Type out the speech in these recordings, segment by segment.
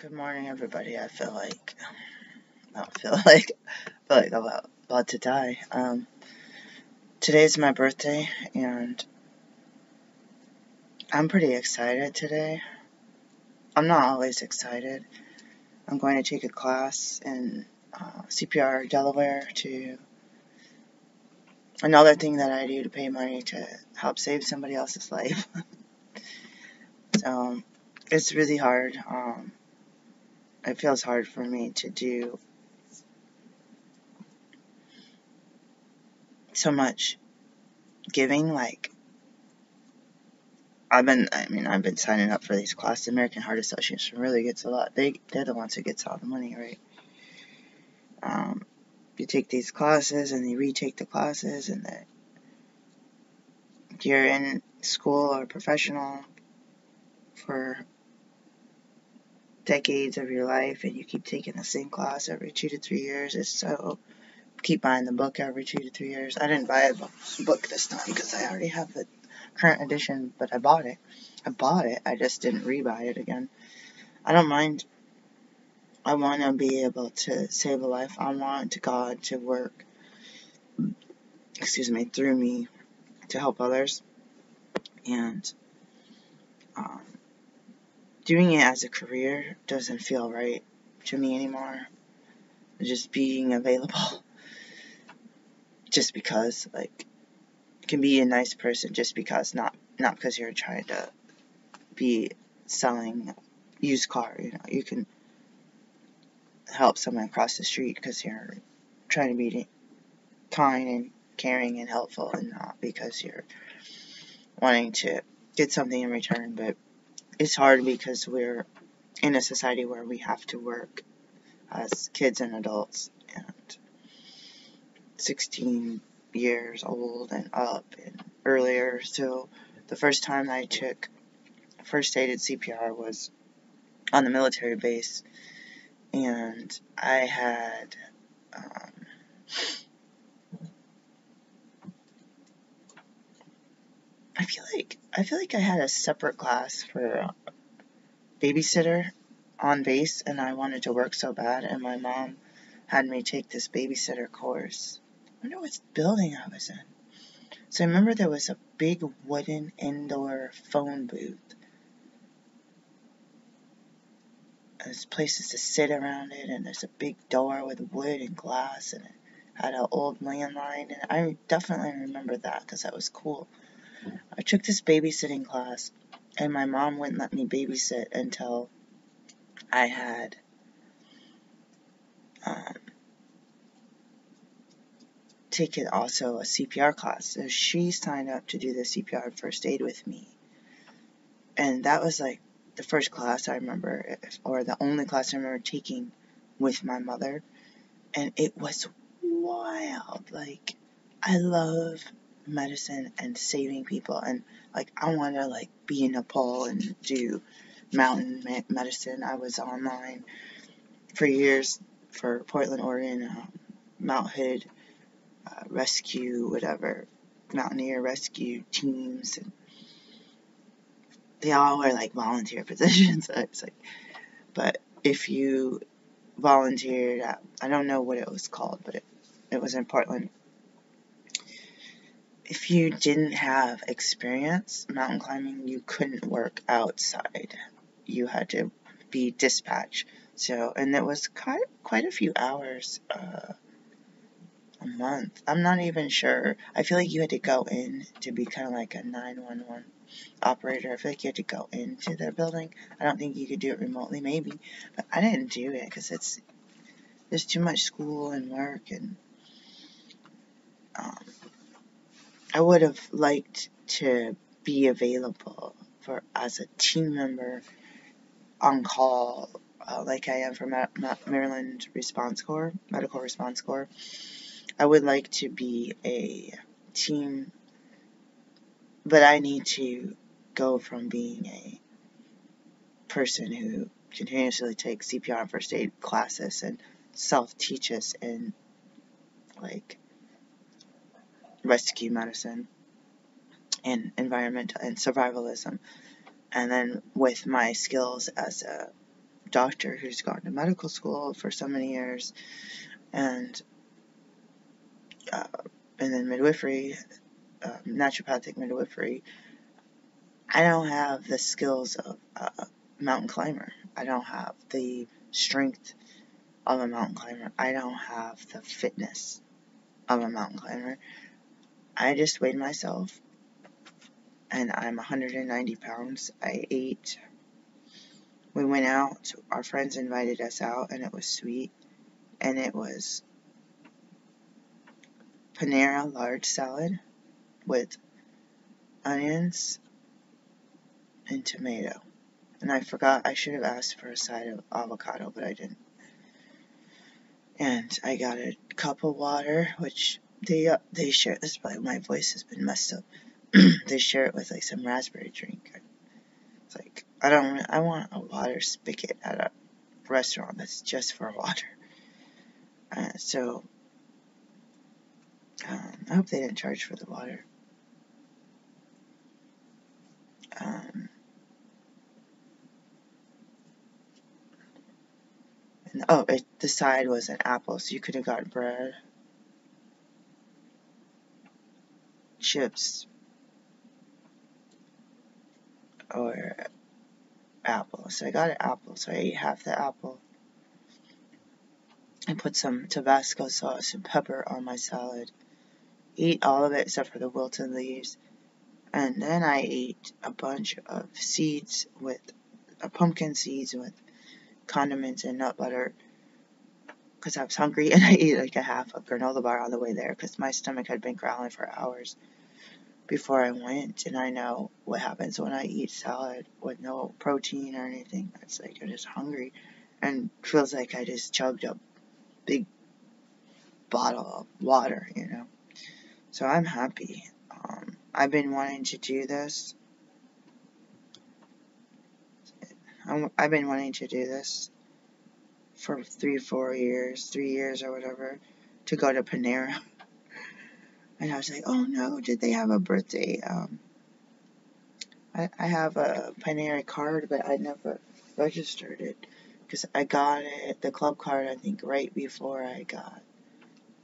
Good morning, everybody. I feel like I feel like I'm about to die. Today's my birthday, and I'm pretty excited today. I'm not always excited. I'm going to take a class in CPR Delaware to another thing that I do to pay money to help save somebody else's life. So it's really hard. It feels hard for me to do so much giving. I've been signing up for these classes. The American Heart Association really gets a lot. They're the ones who gets all the money, right? You take these classes and you retake the classes, and then you're in school or professional for decades of your life, and you keep taking the same class every 2 to 3 years. Keep buying the book every 2 to 3 years. I didn't buy a book this time because I already have the current edition, but I bought it. I just didn't rebuy it again. I don't mind. I want to be able to save a life. I want God to work, through me to help others. And doing it as a career doesn't feel right to me anymore. Just being available just because, you can be a nice person just because, not because you're trying to be selling used car. You can help someone across the street because you're trying to be kind and caring and helpful, and not because you're wanting to get something in return. But it's hard because we're in a society where we have to work as kids and adults, and 16 years old and up and earlier. So the first time I took first aid at CPR was on the military base, and I had I feel like I had a separate class for babysitter on base, and I wanted to work so bad, and my mom had me take this babysitter course. I wonder what building I was in. So I remember there was a big wooden indoor phone booth. There's places to sit around it, and there's a big door with wood and glass, and it had an old landline, and I definitely remember that because that was cool. I took this babysitting class, and my mom wouldn't let me babysit until I had taken also a CPR class. So she signed up to do the CPR first aid with me, and that was like the first class I remember, or the only class I remember taking with my mother, and it was wild. I love medicine and saving people, and I want to be in Nepal and do mountain medicine. I was online for years for Portland, Oregon, Mount Hood rescue, whatever, mountaineer rescue teams, and they all were volunteer positions. But if you volunteered at, I don't know what it was called, but it was in Portland. If you didn't have experience mountain climbing, you couldn't work outside. You had to be dispatched. So, and it was quite a few hours a month. I'm not even sure. I feel like you had to go in to be kind of like a 911 operator. I feel like you had to go into their building. I don't think you could do it remotely, maybe. But I didn't do it because there's too much school and work, and I would have liked to be available as a team member on call, like I am for Maryland Response Corps, Medical Response Corps. I would like to be a team, but I need to go from being a person who continuously takes CPR and first aid classes and self-teaches in rescue medicine and environmental and survivalism, and then with my skills as a doctor who's gone to medical school for so many years, and then midwifery, naturopathic midwifery. I don't have the skills of a mountain climber. I don't have the strength of a mountain climber. I don't have the fitness of a mountain climber. I just weighed myself, and I'm 190 pounds. I ate. We went out. Our friends invited us out, and it was sweet. And it was Panera large salad with onions and tomato. And I forgot, I should have asked for a side of avocado, but I didn't. And I got a cup of water, which they share. This is why my voice has been messed up. They share it with like some raspberry drink. It's like, I want a water spigot at a restaurant that's just for water. So I hope they didn't charge for the water. And the side was an apple, so you could have got bread, chips, or apple. So I got an apple, so I ate half the apple. I put some Tabasco sauce and pepper on my salad. Ate all of it except for the wilted leaves. And then I ate a bunch of seeds with pumpkin seeds with condiments and nut butter because I was hungry, and I ate like a half a granola bar on the way there because my stomach had been growling for hours before I went. And I know what happens when I eat salad with no protein or anything. It's like I'm just hungry and feels like I just chugged a big bottle of water, you know. So I'm happy. I've been wanting to do this. I've been wanting to do this for 3 years or whatever, to go to Panera. And I was like, oh no, did they have a birthday? I have a Panera card, but I never registered it because I got it, the club card, I think right before I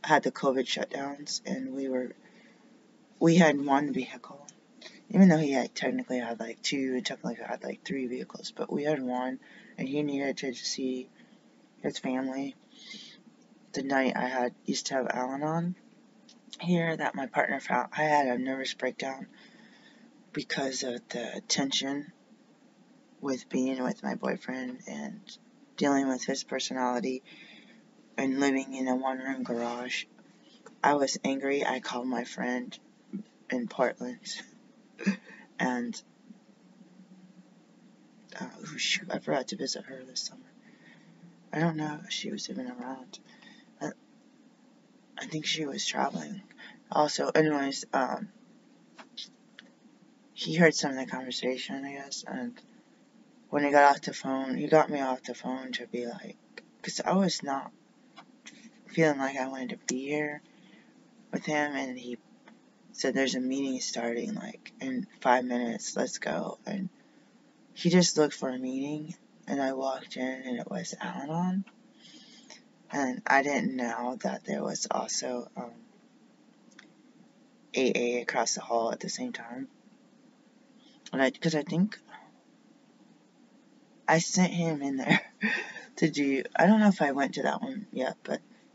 had the COVID shutdowns, and we had one vehicle. Even though he technically had like 2, and technically had like 3 vehicles, but we had one, and he needed to see his family. The night I used to have Al-Anon here that my partner found, I had a nervous breakdown because of the tension with being with my boyfriend and dealing with his personality and living in a 1-room garage. I was angry. I called my friend in Portland, and I forgot to visit her this summer. I don't know if she was even around. I think she was traveling. Also, anyways, he heard some of the conversation, I guess, and when he got off the phone, he got me off the phone to be like, because I was not feeling like I wanted to be here with him, and he said, there's a meeting starting, like, in 5 minutes, let's go. And he just looked for a meeting, and I walked in, and it was Al-Anon. And I didn't know that there was also AA across the hall at the same time. And because I think I sent him in there to do, I don't know if I went to that one yet,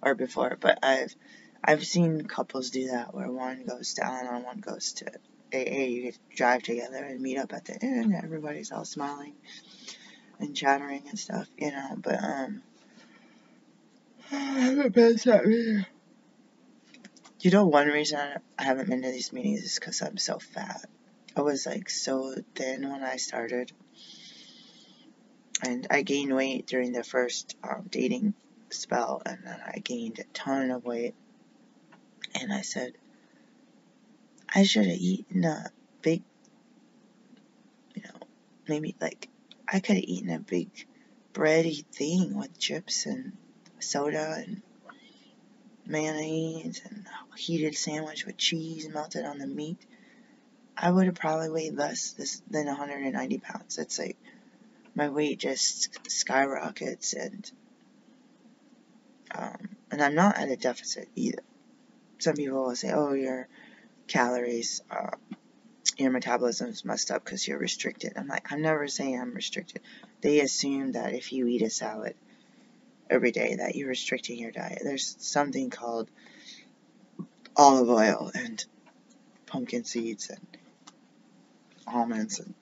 or before, but I've seen couples do that where one goes to Al-Anon, one goes to AA. You get to drive together and meet up at the end. Everybody's all smiling and chattering and stuff, you know. But I haven't been to that meeting. You know, one reason I haven't been to these meetings is because I'm so fat. I was like so thin when I started, and I gained weight during the first dating spell, and then I gained a ton of weight. And I said, I should have eaten a big, you know, maybe like I could have eaten a big bready thing with chips and soda and mayonnaise and a heated sandwich with cheese melted on the meat. I would have probably weighed less than 190 pounds. That's like my weight just skyrockets, and I'm not at a deficit either. Some people will say, oh, your calories, your metabolism's messed up because you're restricted. I'm like, I'm never saying I'm restricted. They assume that if you eat a salad every day that you're restricting your diet. There's something called olive oil and pumpkin seeds and almonds and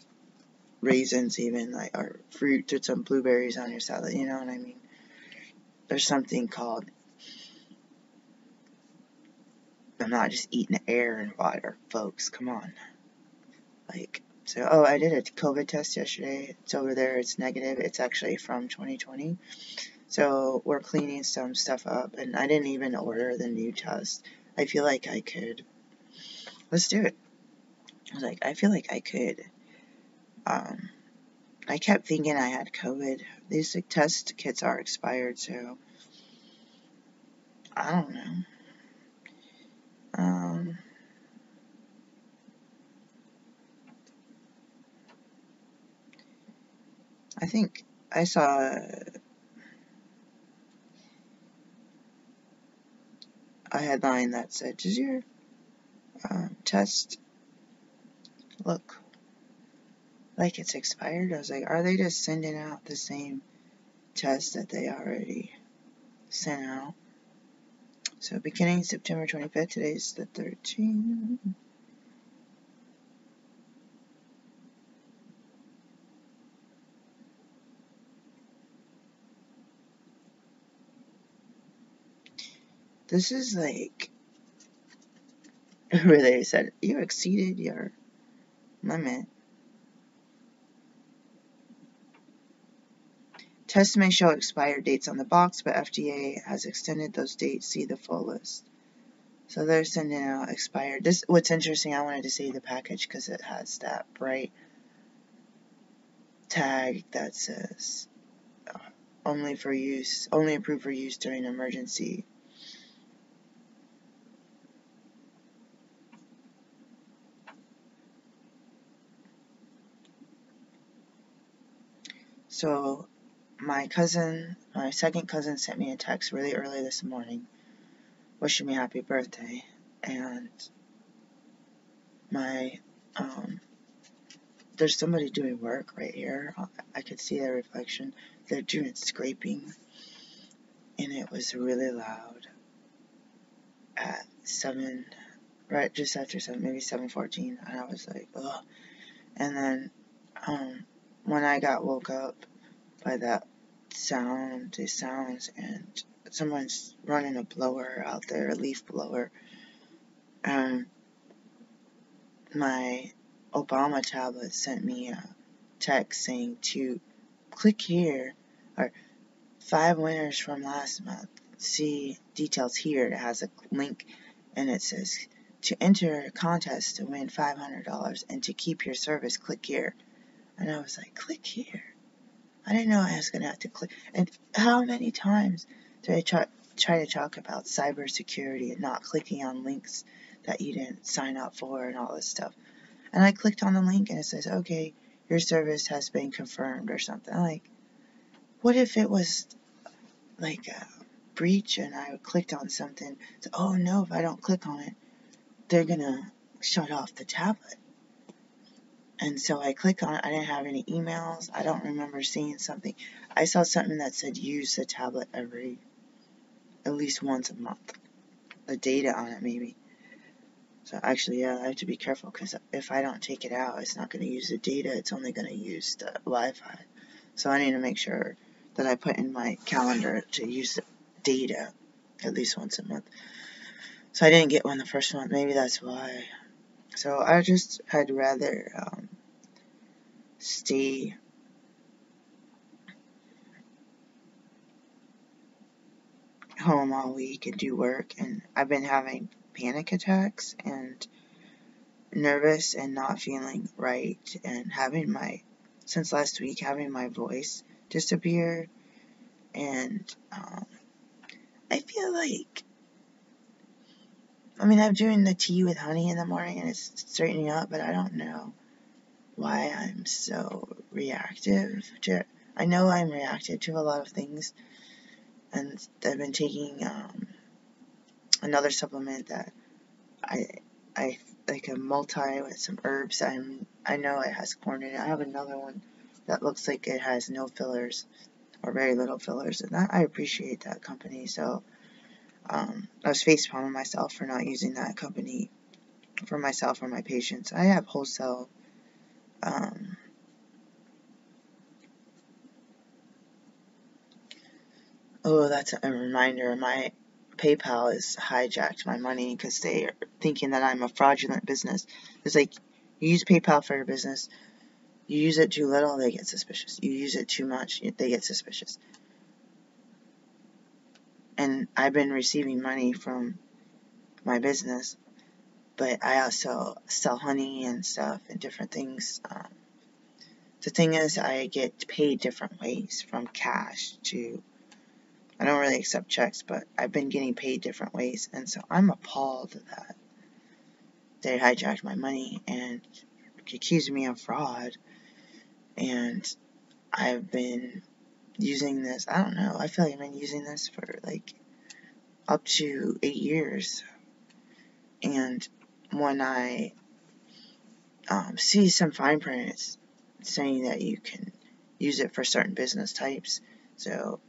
raisins even, like, or fruit or some blueberries on your salad, you know what I mean? There's something called, I'm not just eating air and water, folks, come on. Like, so, oh, I did a COVID test yesterday. It's over there, it's negative. It's actually from 2020. So we're cleaning some stuff up, and I didn't even order the new test. I feel like I could. Let's do it. I was like, I feel like I could. I kept thinking I had COVID. These test kits are expired, so I don't know. I think I saw a headline that said, does your test look like it's expired? I was like, are they just sending out the same test that they already sent out? So beginning September 25th, today's the 13th. This is like where they said, you exceeded your limit. Tests may show expired dates on the box, but FDA has extended those dates. See the full list. So they're sending out expired. What's interesting, I wanted to see the package because it has that bright tag that says only approved for use during emergency. So my second cousin sent me a text really early this morning wishing me happy birthday, and there's somebody doing work right here. I could see their reflection. They're doing scraping, and it was really loud at 7, right just after 7, maybe 7:14, and I was like, ugh. And then when I got woke up by the sounds, and someone's running a blower out there, a leaf blower, my Obama tablet sent me a text saying to click here, or 5 winners from last month, see details here. It has a link, and it says to enter a contest to win $500 and to keep your service, click here. And I was like, click here? I didn't know I was going to have to click. And how many times did I try to talk about cybersecurity and not clicking on links that you didn't sign up for and all this stuff? And I clicked on the link and it says, okay, your service has been confirmed or something. I'm like, what if it was like a breach and I clicked on something? So, oh no, if I don't click on it, they're going to shut off the tablet. And so I clicked on it. I didn't have any emails. I don't remember seeing something. I saw something that said use the tablet at least once a month. The data on it, maybe. So actually, yeah, I have to be careful because if I don't take it out, it's not going to use the data. It's only going to use the Wi-Fi. So I need to make sure that I put in my calendar to use the data at least once a month. So I didn't get one the first month. Maybe that's why. So I just had rather stay home all week and do work, and I've been having panic attacks and nervous and not feeling right, and since last week, having my voice disappear, and I feel like, I'm doing the tea with honey in the morning and it's straightening up, but I don't know why I'm so reactive to, I know I'm reactive to a lot of things, and I've been taking another supplement that I like a multi with some herbs. I know it has corn in it. I have another one that looks like it has no fillers or very little fillers, and that I appreciate that company. So I was facepalming myself for not using that company for myself or my patients. I have wholesale oh, that's a reminder. My PayPal has hijacked my money because they are thinking that I'm a fraudulent business. It's like, you use PayPal for your business. You use it too little, they get suspicious. You use it too much, they get suspicious. And I've been receiving money from my business, but I also sell honey and stuff and different things. The thing is, I get paid different ways, from cash to, I don't really accept checks, but I've been getting paid different ways, and so I'm appalled that they hijacked my money and accused me of fraud. And I've been using this, I don't know, I feel like I've been using this for like up to 8 years. And when I see some fine print saying that you can use it for certain business types, so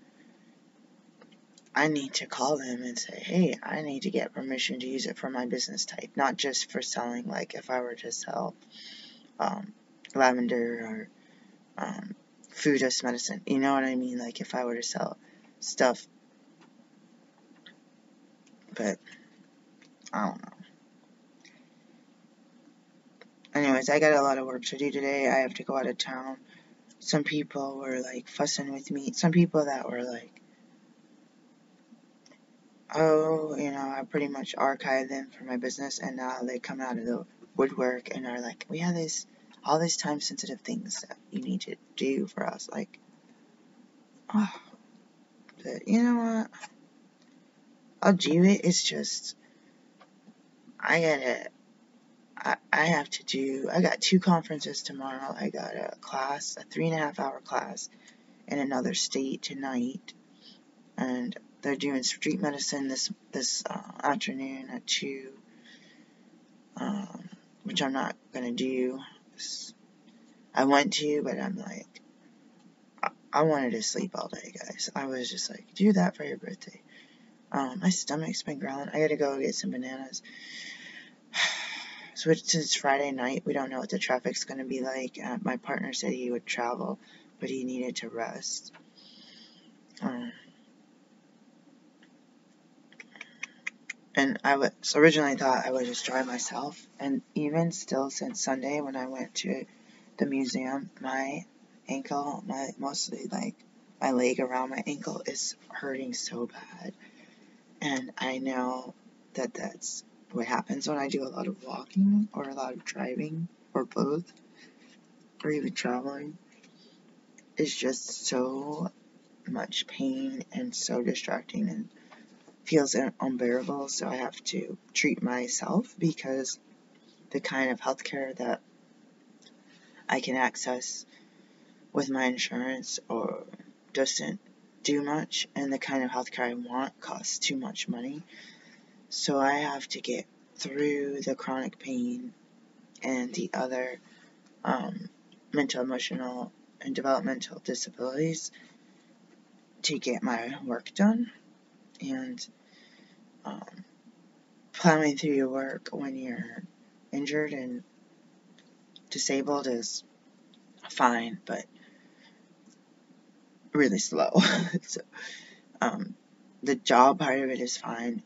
I need to call them and say, hey, I need to get permission to use it for my business type, not just for selling, like if I were to sell lavender or food as medicine, you know what I mean, like if I were to sell stuff, but I don't know. Anyways, I got a lot of work to do today. I have to go out of town. Some people were like fussing with me, some people that were like, oh, you know, I pretty much archived them for my business, and now they come out of the woodwork and are like, we have all these time sensitive things that you need to do for us, like, oh, but you know what, I'll do it. It's just, I got 2 conferences tomorrow. I got a class, a 3.5-hour class in another state tonight, and they're doing street medicine this afternoon at 2, which I'm not gonna do. I went to, but I'm like, I wanted to sleep all day, guys. I was just like, do that for your birthday. My stomach's been growling. I gotta go get some bananas. So since it's Friday night, we don't know what the traffic's gonna be like. My partner said he would travel, but he needed to rest. And I originally thought I would just drive myself, and even still since Sunday when I went to the museum, my ankle, mostly like my leg around my ankle is hurting so bad. And I know that that's what happens when I do a lot of walking or a lot of driving or both, or even traveling. It's just so much pain and so distracting and feels unbearable, so I have to treat myself, because the kind of healthcare that I can access with my insurance or doesn't do much, and the kind of healthcare I want costs too much money. So I have to get through the chronic pain and the other mental, emotional, and developmental disabilities to get my work done. And plowing through your work when you're injured and disabled is fine, but really slow. So, the job part of it is fine.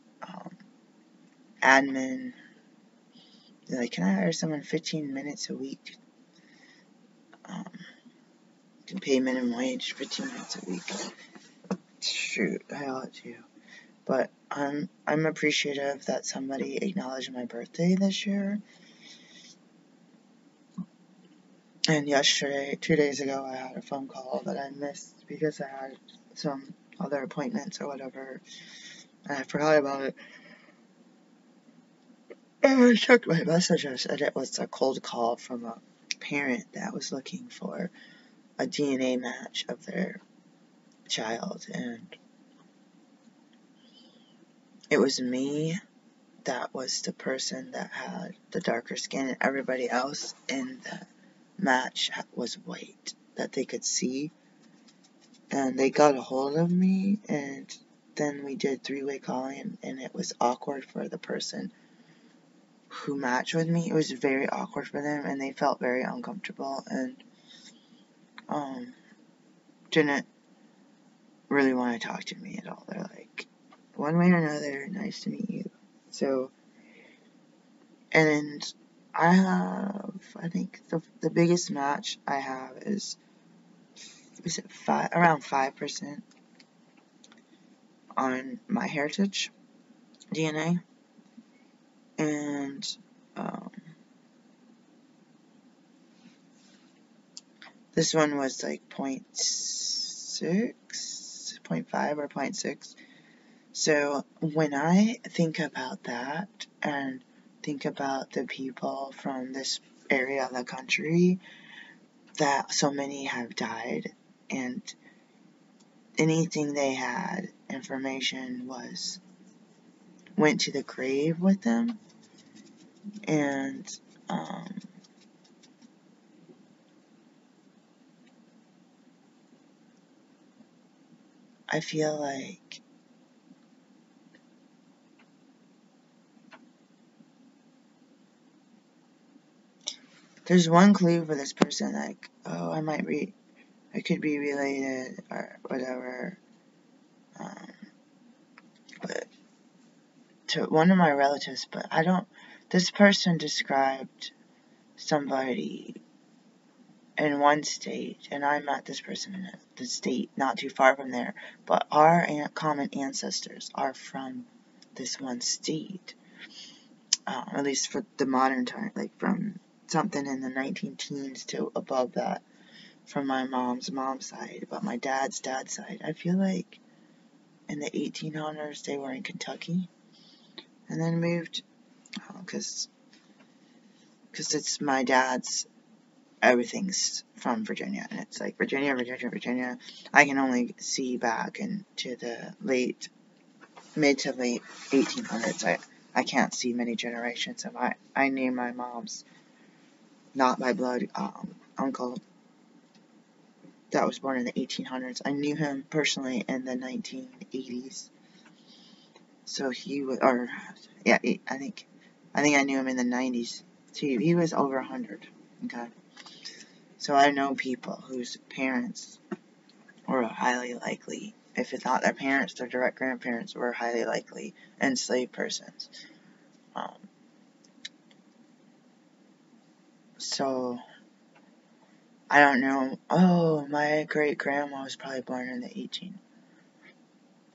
Admin, they're like, can I hire someone 15 minutes a week? Can pay minimum wage 15 minutes a week. Shoot, I ought to. But I'm appreciative that somebody acknowledged my birthday this year. And yesterday, 2 days ago, I had a phone call that I missed because I had some other appointments or whatever, and I forgot about it. And I checked my messages, and it was a cold call from a parent that was looking for a DNA match of their child, and it was me that was the person that had the darker skin, and everybody else in the match was white that they could see. And they got a hold of me, and then we did three-way calling, and it was awkward for the person who matched with me. It was very awkward for them, and they felt very uncomfortable, and didn't really want to talk to me at all. They're like, one way or another, nice to meet you. So, and I have, I think the biggest match I have is it around 5% on my heritage DNA, and this one was like 0.6, 0.5 or 0.6. So when I think about that and think about the people from this area of the country, that so many have died, and anything they had information went to the grave with them, and I feel like there's one clue for this person, like, oh, I could be related or whatever, but to one of my relatives, but this person described somebody in one state, and I met this person in the state not too far from there, but our common ancestors are from this one state, at least for the modern time, like from something in the 19 teens to above that from my mom's side. But my dad's side, I feel like in the 1800s they were in Kentucky and then moved, because it's my dad's, everything's from Virginia, and it's like Virginia. I can only see back into the mid to late 1800s. I can't see many generations. And I named my mom's, not by blood, uncle that was born in the 1800s. I knew him personally in the 1980s. So he was, or yeah, I think I knew him in the 90s. So he was over 100. Okay. So I know people whose parents were highly likely, if it's not their parents, their direct grandparents were highly likely enslaved persons. So I don't know. Oh, my great grandma was probably born in the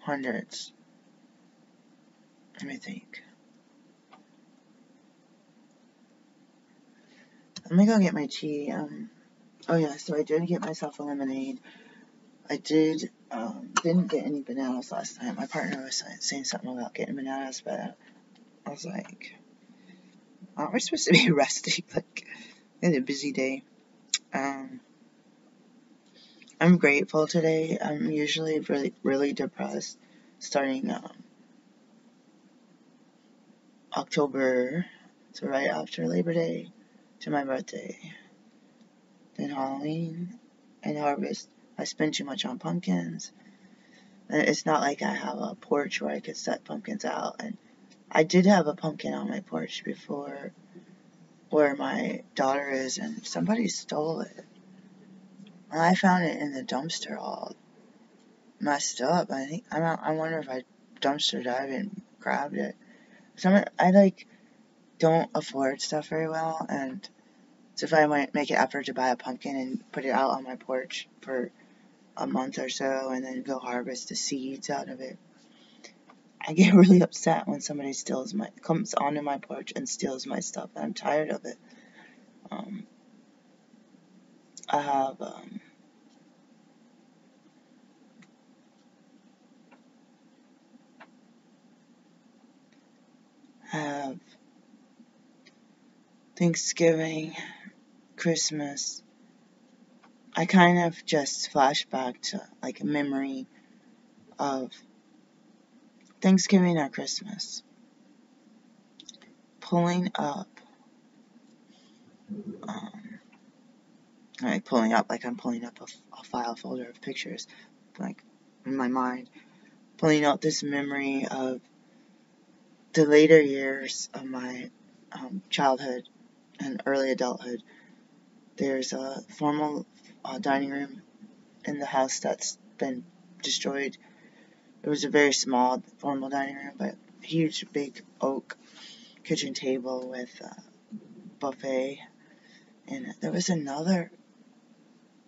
1800s. Let me think. Let me go get my tea. Oh yeah, so I did get myself a lemonade. I didn't get any bananas last time. My partner was saying something about getting bananas, but I was like, aren't we supposed to be resting? Like, we had a busy day. I'm grateful today. I'm usually really, really depressed starting October, so right after Labor Day to my birthday. Then Halloween and harvest. I spend too much on pumpkins. And it's not like I have a porch where I could set pumpkins out. And I did have a pumpkin on my porch before where my daughter is, and somebody stole it. And I found it in the dumpster all messed up. I wonder if I dumpster dived and grabbed it. I don't afford stuff very well, and so if I might make an effort to buy a pumpkin and put it out on my porch for a month or so and then go harvest the seeds out of it, I get really upset when somebody comes onto my porch and steals my stuff, and I'm tired of it. I have Thanksgiving Christmas, I kind of just flash back to like a memory of Thanksgiving or Christmas. Pulling up, pulling up like I'm pulling up a file folder of pictures, like in my mind, pulling out this memory of the later years of my childhood and early adulthood. There's a formal dining room in the house that's been destroyed. It was a very small formal dining room, but a huge big oak kitchen table with a buffet. And there was another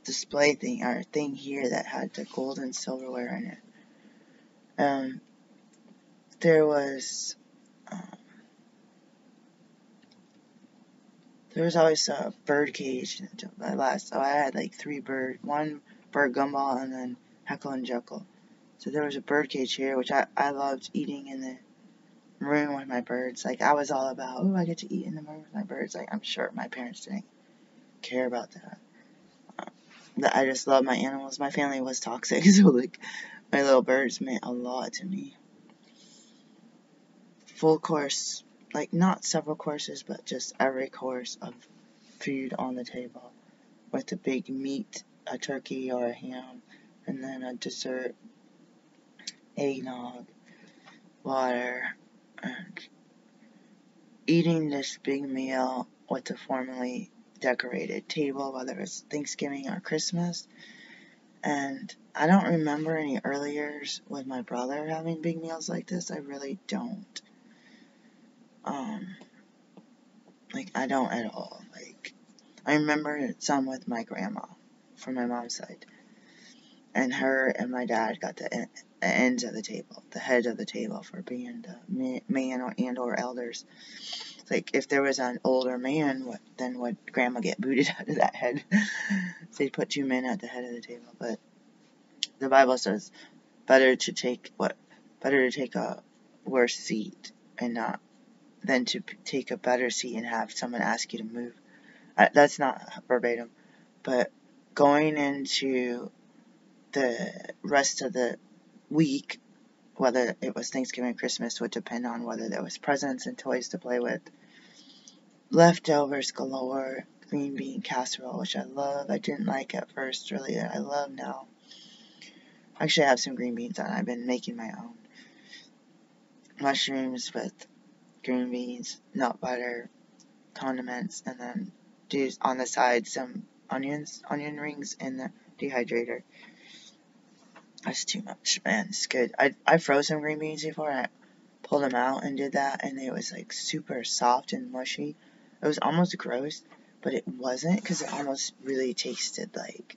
display thing or thing here that had the gold and silverware in it. There was always a bird cage at last. So I had like one bird gumball and then Heckle and Jekyll. So there was a bird cage here, which I loved eating in the room with my birds. Like I was all about, oh, I get to eat in the room with my birds. Like I'm sure my parents didn't care about that. I just love my animals. My family was toxic, so like my little birds meant a lot to me. Full course, like not several courses, but just every course of food on the table with a big meat, a turkey or a ham, and then a dessert, eggnog, water, and eating this big meal with a formally decorated table, whether it's Thanksgiving or Christmas. And I don't remember any early years with my brother having big meals like this. I really don't. I don't at all. Like, I remember some with my grandma from my mom's side. And her and my dad got the ends of the table, the head of the table for being the man or elders. Like, if there was an older man, then would grandma get booted out of that head? They'd put 2 men at the head of the table. But the Bible says, better to take a worse seat and not than to take a better seat and have someone ask you to move. That's not verbatim, but going into the rest of the week, whether it was Thanksgiving or Christmas, would depend on whether there was presents and toys to play with. Leftovers galore, green bean casserole, which I love. I didn't like at first, really. I love now. Actually, I have some green beans on. I've been making my own. Mushrooms with green beans, nut butter, condiments, and then do on the side some onion rings in the dehydrator. That's too much, man. It's good. I froze some green beans before, and I pulled them out and did that, and it was like super soft and mushy. It was almost gross, but it wasn't, because it almost really tasted like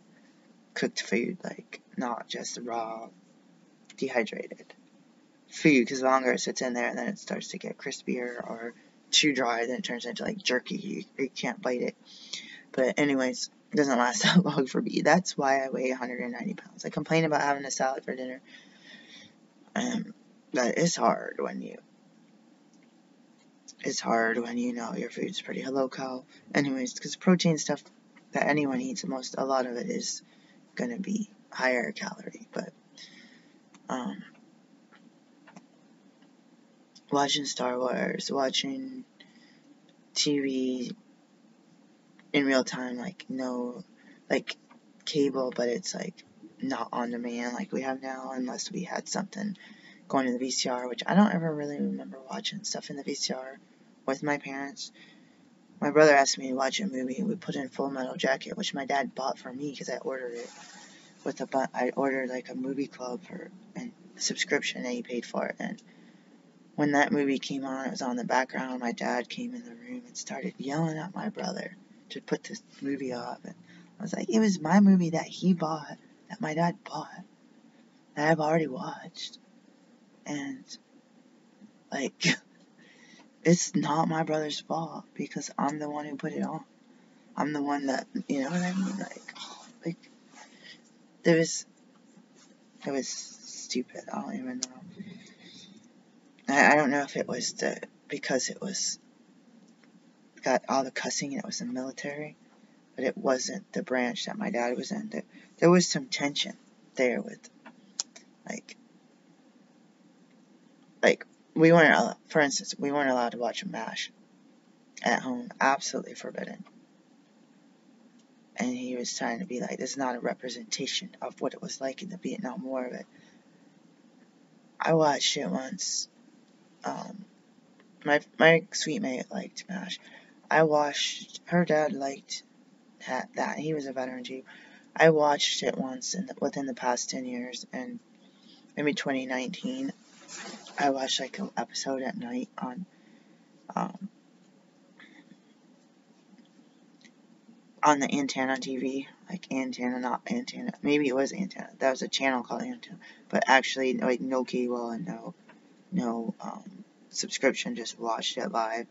cooked food, like not just raw dehydrated food, because the longer it sits in there, then it starts to get crispier or too dry, then it turns into like jerky. You can't bite it. But anyways, it doesn't last that long for me. That's why I weigh 190 pounds. I complain about having a salad for dinner. But it's hard when you know your food's pretty low-cal. Anyways, because protein stuff that anyone eats, a lot of it is going to be higher calorie. But watching Star Wars, watching TV in real time, like cable, but it's like not on demand like we have now, unless we had something going to the VCR, which I don't ever really remember watching stuff in the VCR with my parents. My brother asked me to watch a movie, and we put in Full Metal Jacket, which my dad bought for me because I ordered it I ordered like a movie club for a subscription, and he paid for it. And when that movie came on, it was on the background. My dad came in the room and started yelling at my brother to put this movie off. And I was like, it was my movie that he bought, that my dad bought, that I've already watched. And like, it's not my brother's fault, because I'm the one who put it on. I'm the one that, you know what I mean? Like it was stupid. I don't even know. I don't know if it was because it was got all the cussing and it was the military, but it wasn't the branch that my dad was in. There was some tension there with, like we weren't, for instance, we weren't allowed to watch MASH at home. Absolutely forbidden. And he was trying to be like, this is not a representation of what it was like in the Vietnam War. But I watched it once. My sweet mate liked MASH. Her dad liked that. He was a veteran too. I watched it once within the past 10 years, and maybe 2019, I watched like an episode at night on the Antenna TV, like Antenna, not Antenna. Maybe it was Antenna. That was a channel called Antenna, but actually, like, no cable and no subscription. Just watched it live,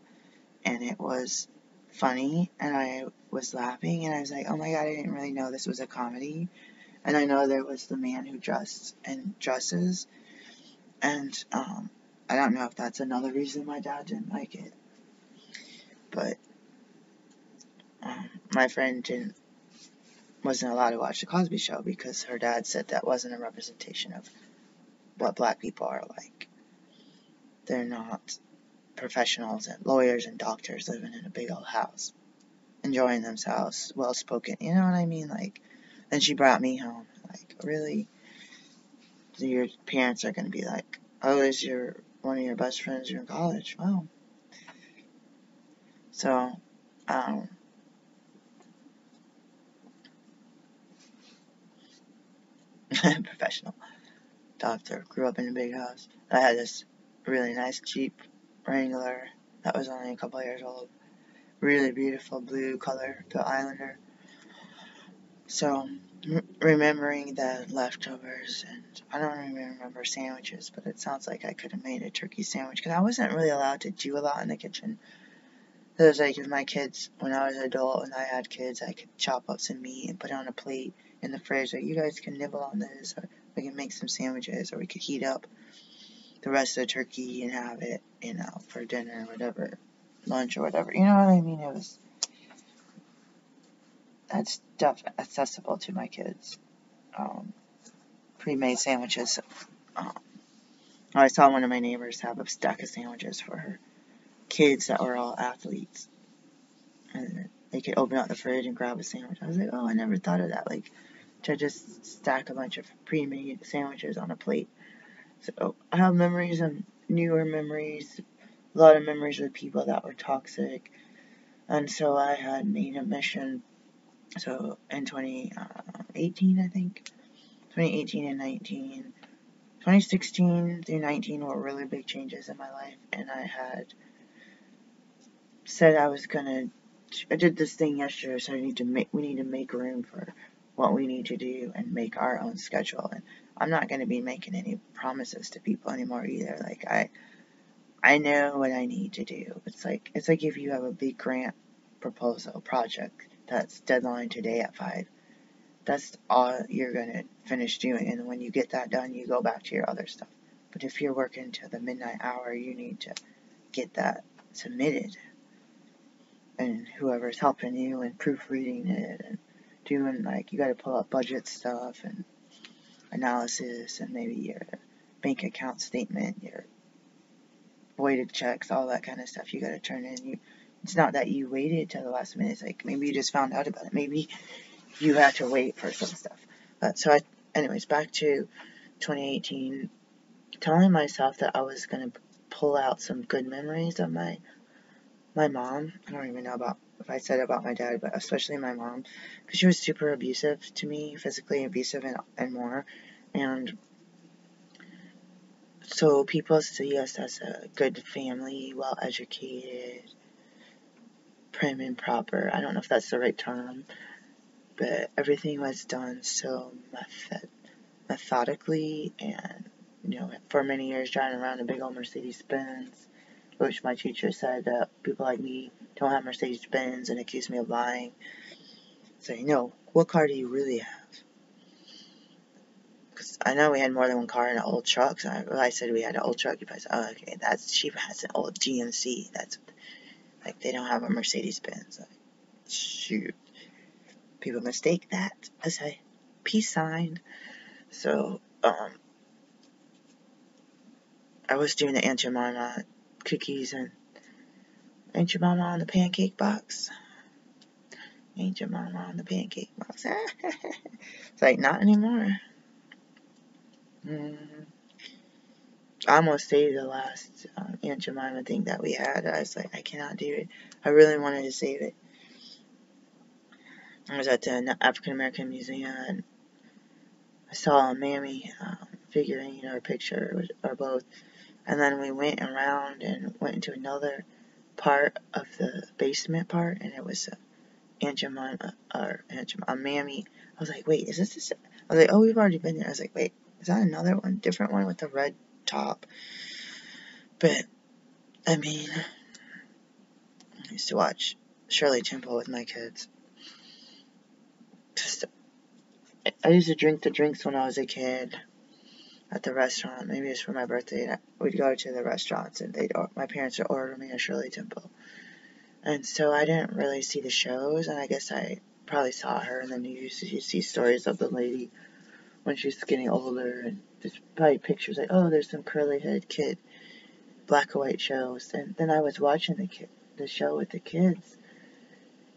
and it was funny, and I was laughing, and I was like, oh my god, I didn't really know this was a comedy. And I know there was the man who dresses, and I don't know if that's another reason my dad didn't like it, but my friend wasn't allowed to watch the Cosby Show because her dad said that wasn't a representation of what black people are like. They're not professionals and lawyers and doctors living in a big old house, enjoying themselves, well spoken, you know what I mean? Like, then she brought me home. Like, really? Your parents are going to be like, oh, is one of your best friends you're in college? Wow. So, professional doctor, grew up in a big house. I had this really nice Jeep Wrangler that was only a couple years old. Really beautiful blue color, the Islander. So, remembering the leftovers, and I don't even remember sandwiches, but it sounds like I could have made a turkey sandwich, because I wasn't really allowed to do a lot in the kitchen. It was like, if my kids, when I was an adult and I had kids, I could chop up some meat and put it on a plate in the fridge. Like, you guys can nibble on this, or we can make some sandwiches, or we could heat up the rest of the turkey and have it, for dinner or whatever, lunch or whatever. You know what I mean? That stuff accessible to my kids. Pre-made sandwiches. I saw one of my neighbors have a stack of sandwiches for her kids that were all athletes. And they could open up the fridge and grab a sandwich. I was like, oh, I never thought of that. Like, to just stack a bunch of pre-made sandwiches on a plate. So I have memories and newer memories, a lot of memories with people that were toxic. And so I had made a mission. So in 2018, I think, 2018 and 19, 2016 through 19 were really big changes in my life. And I had said I did this thing yesterday, so we need to make room for what we need to do and make our own schedule. And I'm not going to be making any promises to people anymore either. Like, I know what I need to do. It's like if you have a big grant proposal project that's deadline today at 5, that's all you're going to finish doing. And when you get that done, you go back to your other stuff. But if you're working till the midnight hour, you need to get that submitted. And whoever's helping you and proofreading it and doing, like, you got to pull up budget stuff and analysis and maybe your bank account statement, your voided checks, all that kind of stuff you got to turn in. It's not that you waited till the last minute. It's like, maybe you just found out about it. Maybe you had to wait for some stuff. Anyways, back to 2018, telling myself that I was going to pull out some good memories of my mom. I don't even know if I said about my dad, but especially my mom, because she was super abusive to me, physically abusive and more. And so people see us as a good family, well educated, prim and proper. I don't know if that's the right term, but everything was done so methodically, and for many years driving around a big old Mercedes-Benz, which my teacher said that people like me don't have Mercedes-Benz and accused me of lying. So, what car do you really have? Because I know we had more than one car in an old truck. So I said we had an old truck. You probably said, oh, okay, she has an old GMC. That's, like, they don't have a Mercedes-Benz. Like, shoot. People mistake that as a peace sign. So, I was doing the Aunt Jemima cookies and Aunt Jemima on the pancake box. Aunt Jemima on the pancake box. It's like, not anymore. I almost saved the last Aunt Jemima thing that we had. I was like, I cannot do it. I really wanted to save it. I was at the African American Museum and I saw a mammy figurine or picture or both. And then we went around and went into another part of the basement part, and it was Aunt Jemima, or a mammy. I was like, wait, is this? I was like, oh, we've already been there. I was like, wait, is that another one? Different one with the red top? But, I mean, I used to watch Shirley Temple with my kids. I used to drink the drinks when I was a kid at the restaurant. Maybe it's for my birthday. We'd go to the restaurants and my parents would order me a Shirley Temple. And so I didn't really see the shows, and I guess I probably saw her, and then you see stories of the lady when she's getting older, and just probably pictures like, oh, there's some curly-headed kid, black and white shows. And then I was watching the show with the kids,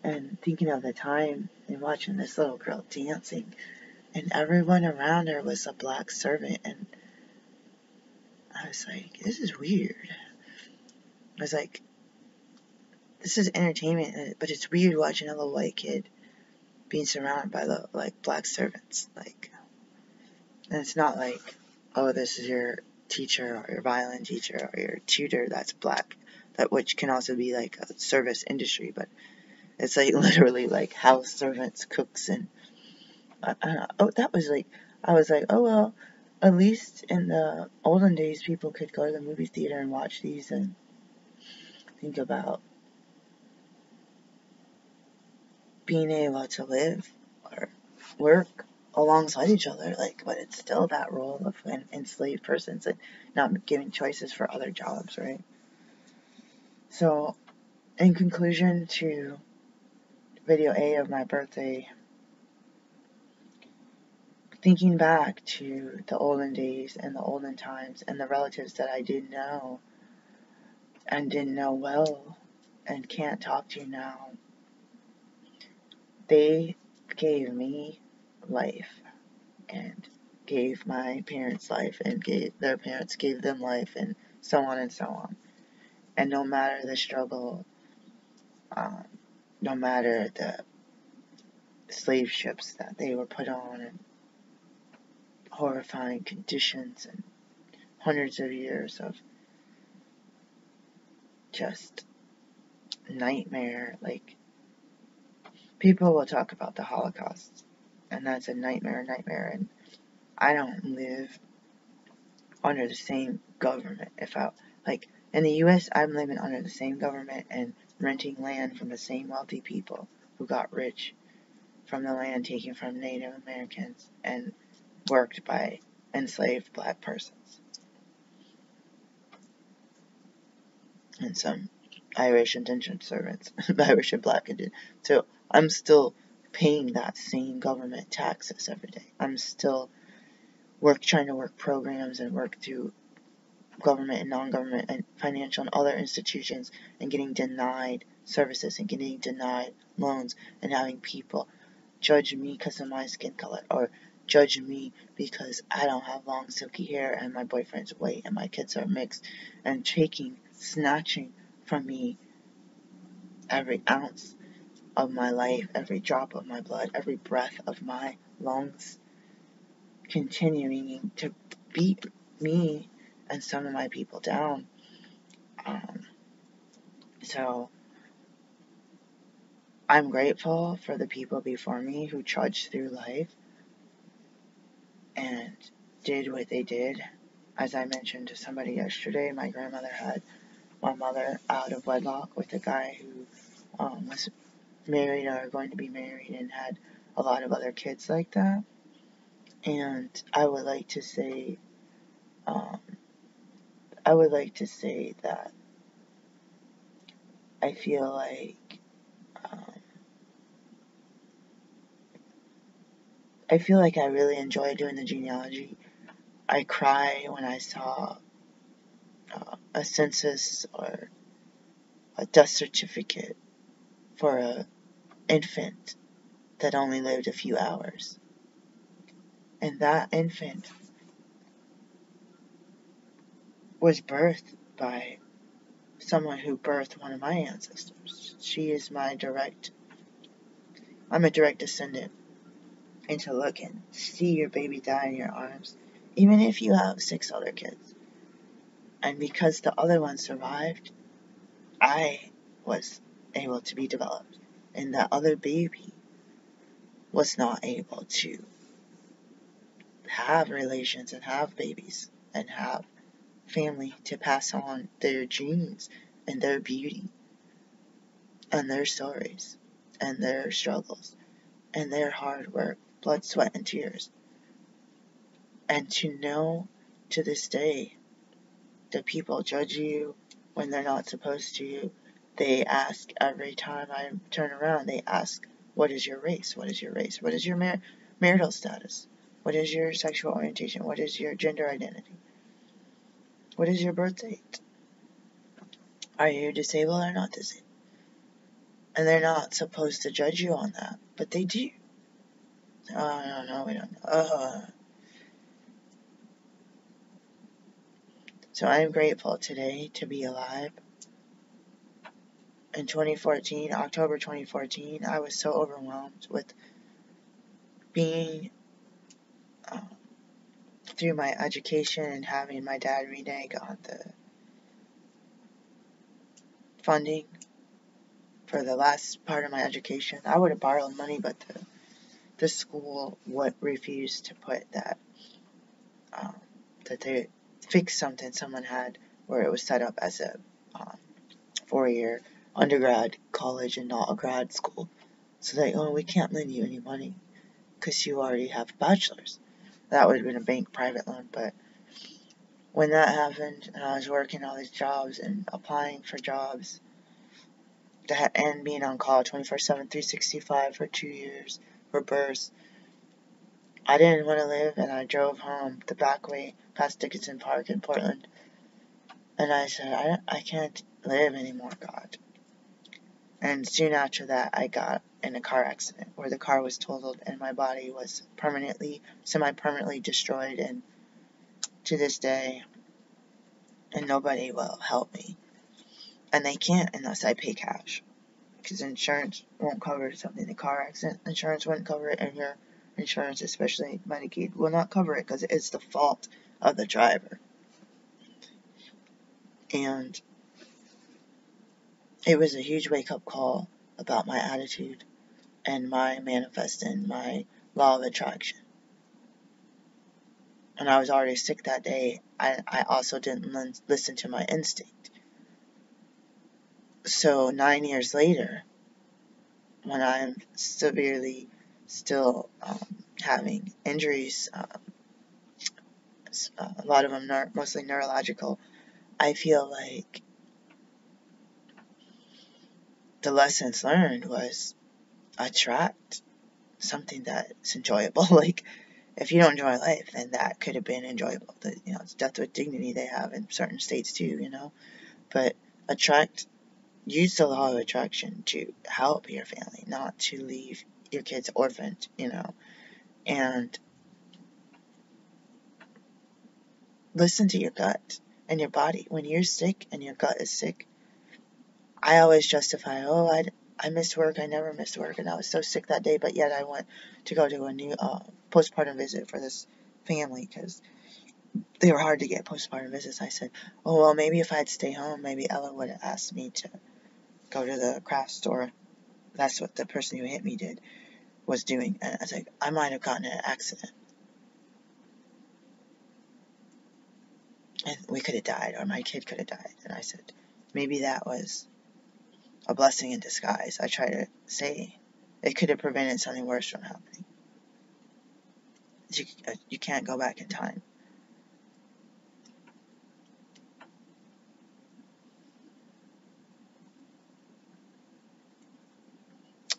and thinking of the time, and watching this little girl dancing, and everyone around her was a black servant, and I was like, this is weird. I was like, this is entertainment, but it's weird watching a little white kid being surrounded by black servants. And it's not like, oh, this is your teacher or your violin teacher or your tutor that's black, which can also be like a service industry, but it's like literally like house servants, cooks, and I don't know. Oh, that was like, I was like, oh well, at least in the olden days people could go to the movie theater and watch these and think about being able to live or work alongside each other, but it's still that role of an enslaved persons and not giving choices for other jobs, right? So, in conclusion to video A of my birthday, thinking back to the olden days and the olden times and the relatives that I didn't know and didn't know well and can't talk to now, they gave me life and gave my parents life and their parents gave them life and so on and so on. And no matter the struggle, no matter the slave ships that they were put on and horrifying conditions and hundreds of years of just nightmare, people will talk about the Holocaust, and that's a nightmare, and I don't live under the same government. In the U.S., I'm living under the same government and renting land from the same wealthy people who got rich from the land taken from Native Americans and worked by enslaved black persons. And some Irish indentured servants, Irish and black indentured. So I'm still paying that same government taxes every day. I'm still trying to work programs and work through government and non-government and financial and other institutions and getting denied services and getting denied loans and having people judge me because of my skin color or judge me because I don't have long silky hair and my boyfriend's white and my kids are mixed and snatching from me every ounce of my life, every drop of my blood, every breath of my lungs, continuing to beat me and some of my people down. So I'm grateful for the people before me who trudged through life and did what they did. As I mentioned to somebody yesterday, my grandmother had my mother out of wedlock with a guy who was married or going to be married and had a lot of other kids like that. And I would like to say that I feel like I feel like I really enjoy doing the genealogy. I cry when I saw a census or a death certificate for an infant that only lived a few hours. And that infant was birthed by someone who birthed one of my ancestors. I'm a direct descendant. And to look and see your baby die in your arms, even if you have 6 other kids. And because the other one survived, I was able to be developed. And that other baby was not able to have relations and have babies and have family to pass on their genes and their beauty and their stories and their struggles and their hard work, blood, sweat, and tears. And to know to this day that people judge you when they're not supposed to. They ask every time I turn around, they ask, what is your race? What is your race? What is your marital status? What is your sexual orientation? What is your gender identity? What is your birth date? Are you disabled or not disabled? And they're not supposed to judge you on that, but they do. Oh, no, we don't know. So I am grateful today to be alive. In 2014, October 2014, I was so overwhelmed with being through my education and having my dad renege on the funding for the last part of my education. I would have borrowed money, but the school would refuse to put that they fixed something someone had where it was set up as a 4-year undergrad college and not a grad school. So we can't lend you any money because you already have a bachelor's. That would have been a bank private loan, but when that happened and I was working all these jobs and applying for jobs and being on call 24/7, 365 for 2 years for births, I didn't want to live, and I drove home the back way past Dickinson Park in Portland, and I said, I can't live anymore, God. And soon after that, I got in a car accident where the car was totaled and my body was semi-permanently destroyed, and to this day, and nobody will help me. And they can't unless I pay cash, because insurance won't cover something. The car accident insurance wouldn't cover it, and your insurance, especially Medicaid, will not cover it because it's the fault of the driver. And it was a huge wake-up call about my attitude and my manifesting, my law of attraction. And I was already sick that day. I also didn't listen to my instinct. So 9 years later, when I'm severely still having injuries, a lot of them mostly neurological, I feel like the lessons learned was attract something that's enjoyable. Like, if you don't enjoy life, then that could have been enjoyable. It's death with dignity they have in certain states too, But use the law of attraction to help your family, not to leave your kids orphaned, And listen to your gut and your body. When you're sick and your gut is sick, I always justify, I missed work, I never missed work, and I was so sick that day, but yet I went to go to a new postpartum visit for this family because they were hard to get postpartum visits. I said, maybe if I'd stay home, maybe Ella would have asked me to go to the craft store. That's what the person who hit me was doing. And I was like, I might have gotten in an accident. And we could have died, or my kid could have died. And I said, maybe that was a blessing in disguise. I try to say it could have prevented something worse from happening. You can't go back in time.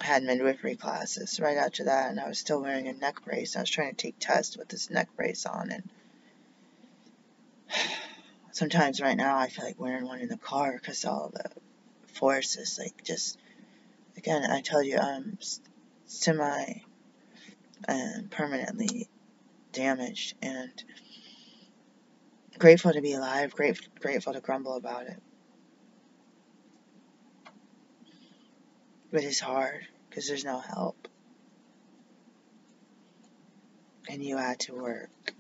I had midwifery classes right after that, and I was still wearing a neck brace. I was trying to take tests with this neck brace on, and sometimes right now I feel like wearing one in the car because all the force is like just, again, I tell you, I'm semi and permanently damaged, and grateful to be alive, grateful to grumble about it. But it's hard because there's no help. And you had to work,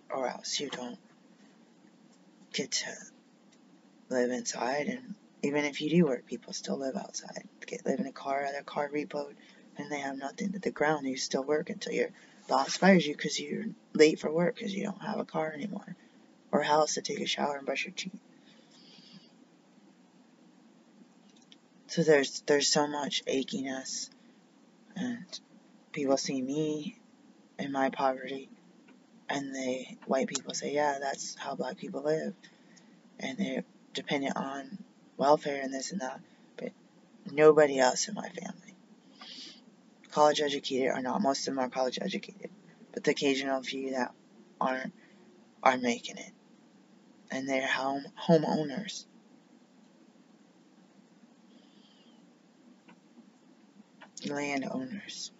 or else you don't get to live inside. And even if you do work, people still live outside. Live in a car, their car repoed, and they have nothing to the ground. You still work until your boss fires you because you're late for work because you don't have a car anymore, or a house to take a shower and brush your teeth. So there's so much achiness, and people see me in my poverty, and white people say, yeah, that's how black people live, and they're dependent on welfare and this and that, but nobody else in my family. College educated or not, most of them are college educated, but the occasional few that aren't are making it, and they're homeowners. Landowners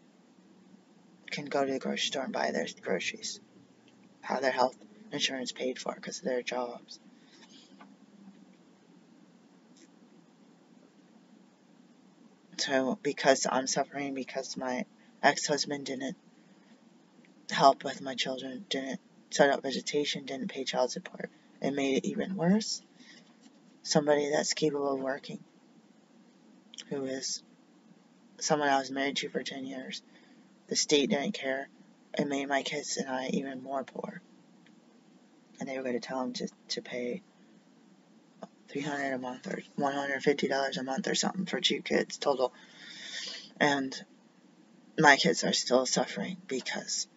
can go to the grocery store and buy their groceries, have their health insurance paid for because of their jobs. So because I'm suffering, because my ex-husband didn't help with my children, didn't set up vegetation, didn't pay child support, it made it even worse. Somebody that's capable of working, who is someone I was married to for 10 years, the state didn't care. It made my kids and I even more poor. And they were going to tell them to pay $300 a month or $150 a month or something for 2 kids total. And my kids are still suffering because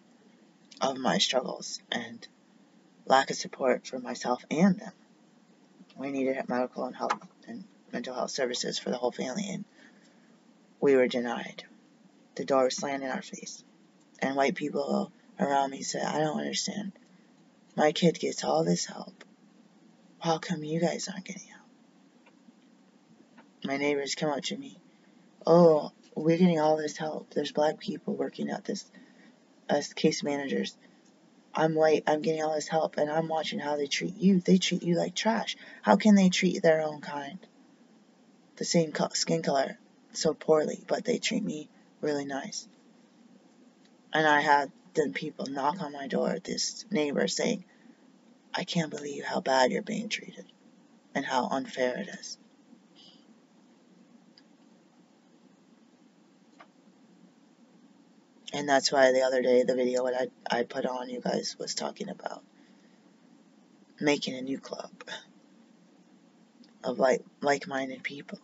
of my struggles and lack of support for myself and them. We needed medical and health and mental health services for the whole family, and we were denied. The door was slammed in our face. And white people around me said, I don't understand. My kid gets all this help. How come you guys aren't getting help? My neighbors come up to me. Oh, we're getting all this help. There's black people working at this as case managers. I'm white. I'm getting all this help, and I'm watching how they treat you. They treat you like trash. How can they treat their own kind, the same skin color, so poorly, but they treat me really nice? And I had them people knock on my door, this neighbor saying, I can't believe how bad you're being treated and how unfair it is. And that's why the other day, the video that I put on, you guys was talking about making a new club of like-minded people.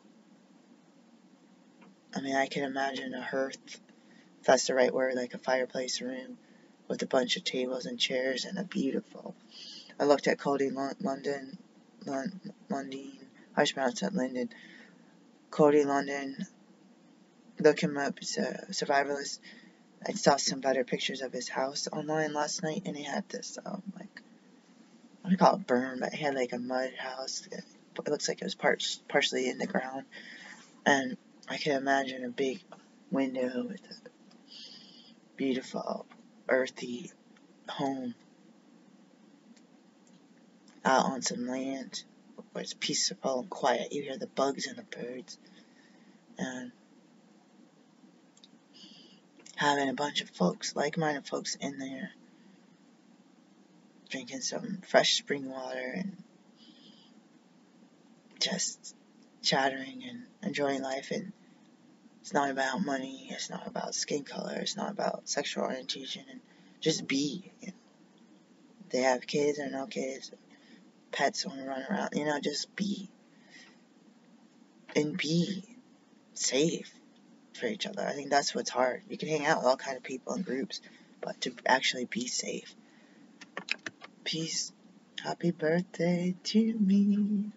I mean, I can imagine a hearth, if that's the right word, like a fireplace room with a bunch of tables and chairs and a beautiful. I looked at Cody London, I should pronounce that Linden. Cody London, look him up, he's a survivalist. I saw some better pictures of his house online last night, and he had this, like, I don't call it burn, but he had like a mud house. It looks like it was partially in the ground, and I can imagine a big window with a beautiful, earthy home out on some land where it's peaceful and quiet. You hear the bugs and the birds, and having a bunch of folks, like-minded folks in there, drinking some fresh spring water and just chattering and enjoying life. And it's not about money, it's not about skin color, it's not about sexual orientation, and just be. You know. They have kids or no kids, pets want to run around, just be. And be safe for each other. I think that's what's hard. You can hang out with all kinds of people in groups, but to actually be safe. Peace. Happy birthday to me.